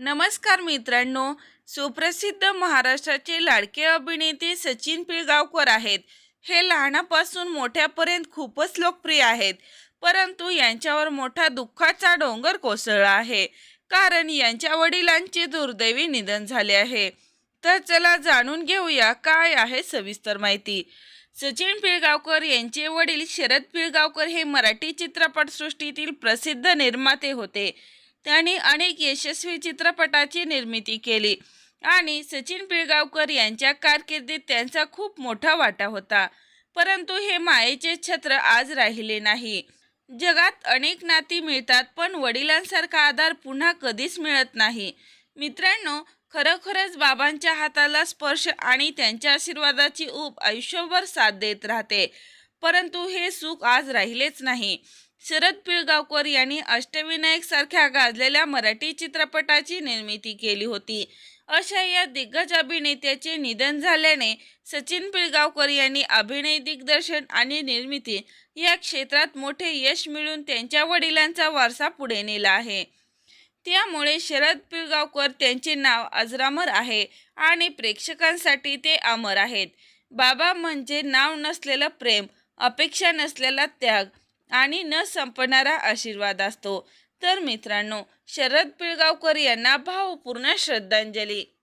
नमस्कार मित्रांनो. सुप्रसिद्ध महाराष्ट्राचे लाडके अभिनेते सचिन पिळगावकर आहेत. हे लहानापासून मोठ्यापर्यंत खूपच लोकप्रिय आहेत. परंतु यांच्यावर मोठा दुःखाचा डोंगर कोसळला आहे, कारण यांच्या वडिलांचे दुर्दैवी निधन झाले आहे. तर चला जाणून घेऊया काय आहे सविस्तर माहिती. सचिन पिळगावकर यांचे वडील शरद पिळगावकर हे मराठी चित्रपटसृष्टीतील प्रसिद्ध निर्माते होते. त्यांनी अनेक यशस्वी चित्रपटाची निर्मिती केली आणि सचिन पिळगावकर यांच्या कारकिर्दीत त्यांचा खूप मोठा वाटा होता. परंतु हे मायेचे छत्र आज राहिले नाही. जगात अनेक नाती मिळतात, पण वडिलांसारखा आधार पुन्हा कधीच मिळत नाही. मित्रांनो, खरोखरच बाबांच्या हाताला स्पर्श आणि त्यांच्या आशीर्वादाची ऊब आयुष्यभर साथ देत राहते. परंतु हे सुख आज राहिलेच नाही. शरद पिळगावकर यांनी अष्टविनायक सारख्या गाजलेल्या मराठी चित्रपटाची निर्मिती केली होती. अशा या दिग्गज अभिनेत्याचे निधन झाल्याने सचिन पिळगावकर यांनी अभिनय, दिग्दर्शन आणि निर्मिती या क्षेत्रात मोठे यश मिळवून त्यांच्या वडिलांचा वारसा पुढे नेला आहे. त्यामुळे शरद पिळगावकर त्यांचे नाव अजरामर आहे आणि प्रेक्षकांसाठी ते अमर आहेत. बाबा म्हणजे नाव नसलेलं प्रेम, अपेक्षा नसलेला त्याग आणि न संपणारा आशीर्वाद असतो. तर मित्रांनो, शरद पिळगावकर यांना भावपूर्ण श्रद्धांजली.